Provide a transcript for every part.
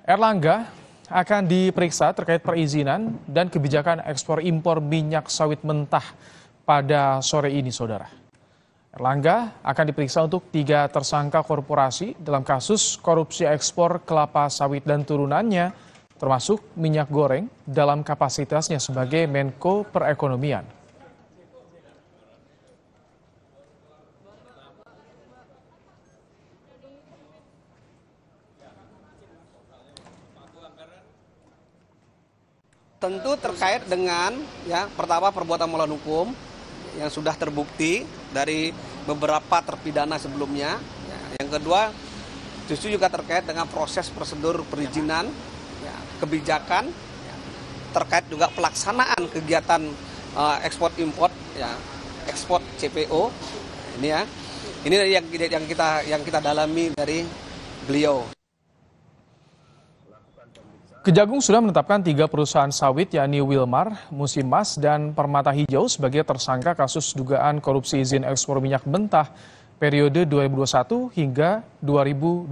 Erlangga akan diperiksa terkait perizinan dan kebijakan ekspor impor minyak sawit mentah pada sore ini, saudara. Erlangga akan diperiksa untuk 3 tersangka korporasi dalam kasus korupsi ekspor kelapa sawit dan turunannya, termasuk minyak goreng dalam kapasitasnya sebagai Menko Perekonomian. Tentu terkait dengan pertama perbuatan melawan hukum yang sudah terbukti dari beberapa terpidana sebelumnya. Yang kedua justru juga terkait dengan proses prosedur perizinan, kebijakan, terkait juga pelaksanaan kegiatan ekspor import, ekspor CPO. Ini yang kita dalami dari beliau. Kejagung sudah menetapkan 3 perusahaan sawit yakni Wilmar, Musimas, dan Permata Hijau sebagai tersangka kasus dugaan korupsi izin ekspor minyak mentah periode 2021 hingga 2022.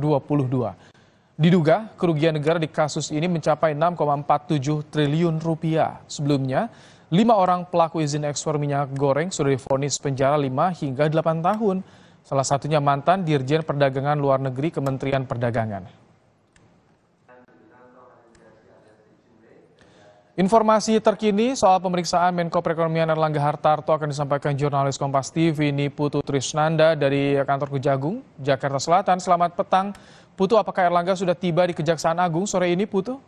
Diduga kerugian negara di kasus ini mencapai 6,47 triliun rupiah. Sebelumnya, 5 orang pelaku izin ekspor minyak goreng sudah divonis penjara 5 hingga 8 tahun. Salah satunya mantan Dirjen Perdagangan Luar Negeri Kementerian Perdagangan. Informasi terkini soal pemeriksaan Menko Perekonomian Erlangga Hartarto akan disampaikan jurnalis Kompas TV Putu Trisnanda dari kantor Kejagung, Jakarta Selatan. Selamat petang, Putu. Apakah Erlangga sudah tiba di Kejaksaan Agung sore ini, Putu?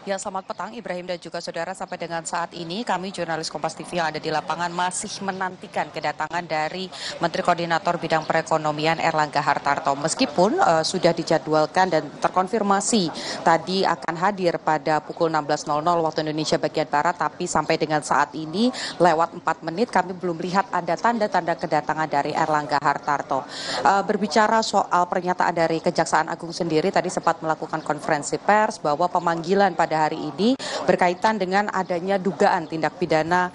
Ya, selamat petang Ibrahim dan juga saudara. Sampai dengan saat ini kami jurnalis Kompas TV yang ada di lapangan masih menantikan kedatangan dari Menteri Koordinator Bidang Perekonomian Erlangga Hartarto. Meskipun sudah dijadwalkan dan terkonfirmasi tadi akan hadir pada pukul 16.00 waktu Indonesia bagian Barat, tapi sampai dengan saat ini lewat 4 menit kami belum lihat ada tanda-tanda kedatangan dari Erlangga Hartarto. Berbicara soal pernyataan dari Kejaksaan Agung sendiri, tadi sempat melakukan konferensi pers bahwa pemanggilan pada hari ini berkaitan dengan adanya dugaan tindak pidana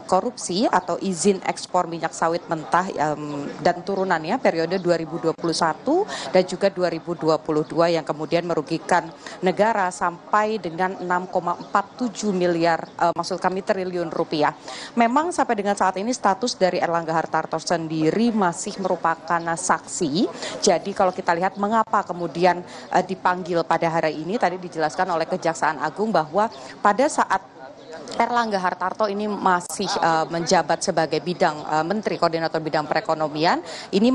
korupsi atau izin ekspor minyak sawit mentah dan turunannya periode 2021 dan juga 2022 yang kemudian merugikan negara sampai dengan 6,47 miliar triliun rupiah. Memang sampai dengan saat ini status dari Erlangga Hartarto sendiri masih merupakan saksi. Jadi kalau kita lihat mengapa kemudian dipanggil pada hari ini, tadi dijelaskan oleh Kejaksaan Agung bahwa pada saat Erlangga Hartarto ini masih menjabat sebagai Menteri Koordinator Bidang Perekonomian, ini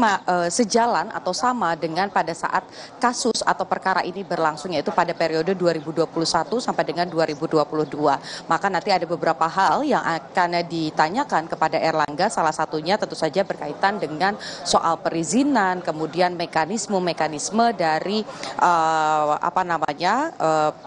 sejalan atau sama dengan pada saat kasus atau perkara ini berlangsung, yaitu pada periode 2021 sampai dengan 2022. Maka nanti ada beberapa hal yang akan ditanyakan kepada Erlangga, salah satunya tentu saja berkaitan dengan soal perizinan, kemudian mekanisme dari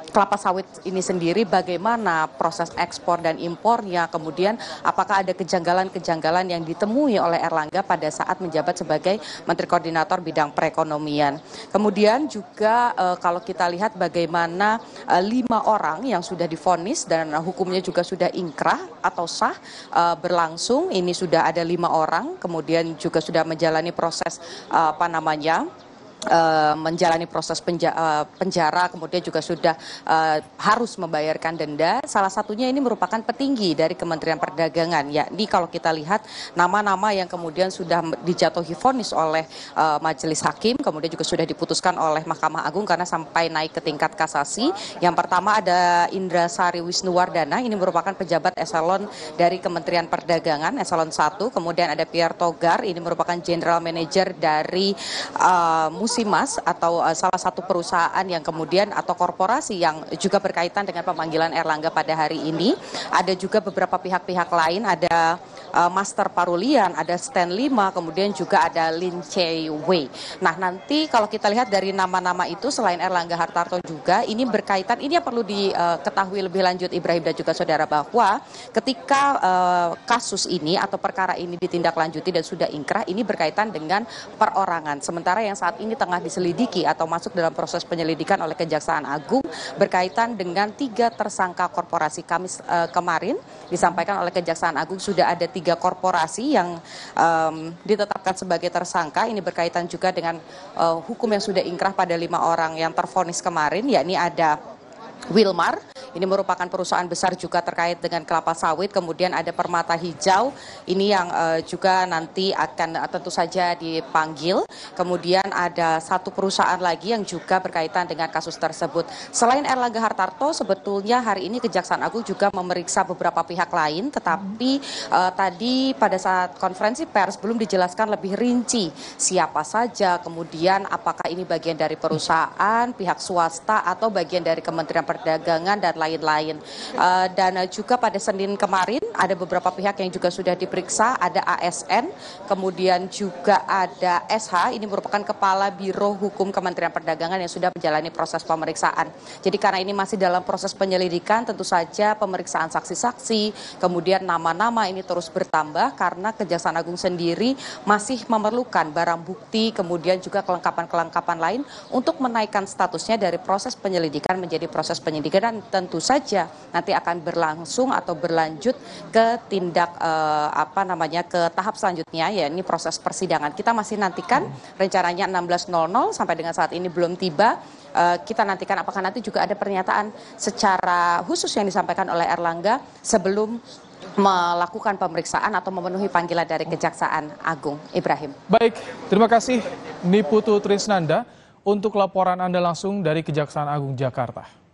kelapa sawit ini sendiri, bagaimana proses ekspor dan impornya, kemudian apakah ada kejanggalan-kejanggalan yang ditemui oleh Erlangga pada saat menjabat sebagai Menteri Koordinator Bidang Perekonomian. Kemudian juga kalau kita lihat bagaimana 5 orang yang sudah divonis dan hukumnya juga sudah inkrah atau sah berlangsung, ini sudah ada 5 orang, kemudian juga sudah menjalani proses menjalani proses penjara, kemudian juga sudah harus membayarkan denda. Salah satunya ini merupakan petinggi dari Kementerian Perdagangan, yakni kalau kita lihat nama-nama yang kemudian sudah dijatuhi vonis oleh Majelis Hakim, kemudian juga sudah diputuskan oleh Mahkamah Agung karena sampai naik ke tingkat kasasi. Yang pertama ada Indra Sari Wisnuwardana, ini merupakan pejabat eselon dari Kementerian Perdagangan, eselon 1. Kemudian ada Pierre Togar, ini merupakan General Manager dari Musimas atau salah satu perusahaan yang kemudian atau korporasi yang juga berkaitan dengan pemanggilan Erlangga pada hari ini. Ada juga beberapa pihak-pihak lain, ada Master Parulian, ada Stan Lima, kemudian juga ada Lin Chey Wei. Nah, nanti kalau kita lihat dari nama-nama itu selain Erlangga Hartarto juga ini berkaitan, ini yang perlu diketahui lebih lanjut Ibrahim dan juga saudara, bahwa ketika kasus ini atau perkara ini ditindaklanjuti dan sudah inkrah, ini berkaitan dengan perorangan. Sementara yang saat ini tengah diselidiki atau masuk dalam proses penyelidikan oleh Kejaksaan Agung berkaitan dengan 3 tersangka korporasi. Kamis kemarin disampaikan oleh Kejaksaan Agung sudah ada 3 korporasi yang ditetapkan sebagai tersangka. Ini berkaitan juga dengan hukum yang sudah ingkrah pada 5 orang yang tervonis kemarin, yakni ada Wilmar. Ini merupakan perusahaan besar juga terkait dengan kelapa sawit. Kemudian ada Permata Hijau, ini yang juga nanti akan tentu saja dipanggil. Kemudian ada satu perusahaan lagi yang juga berkaitan dengan kasus tersebut. Selain Erlangga Hartarto, sebetulnya hari ini Kejaksaan Agung juga memeriksa beberapa pihak lain. Tetapi tadi pada saat konferensi pers belum dijelaskan lebih rinci siapa saja, kemudian apakah ini bagian dari perusahaan, pihak swasta, atau bagian dari Kementerian Perdagangan dan lain-lain. Dan juga pada Senin kemarin ada beberapa pihak yang juga sudah diperiksa, ada ASN, kemudian juga ada SH, ini merupakan Kepala Biro Hukum Kementerian Perdagangan yang sudah menjalani proses pemeriksaan. Jadi karena ini masih dalam proses penyelidikan, tentu saja pemeriksaan saksi-saksi, kemudian nama-nama ini terus bertambah karena Kejaksaan Agung sendiri masih memerlukan barang bukti, kemudian juga kelengkapan-kelengkapan lain untuk menaikkan statusnya dari proses penyelidikan menjadi proses penyidikan, dan tentu saja nanti akan berlangsung atau berlanjut ke tindak ke tahap selanjutnya, yakni proses persidangan. Kita masih nantikan, rencananya 16.00 sampai dengan saat ini belum tiba. Kita nantikan apakah nanti juga ada pernyataan secara khusus yang disampaikan oleh Erlangga sebelum melakukan pemeriksaan atau memenuhi panggilan dari Kejaksaan Agung. Ibrahim. Baik, terima kasih Niputu Trisnanda untuk laporan Anda langsung dari Kejaksaan Agung Jakarta.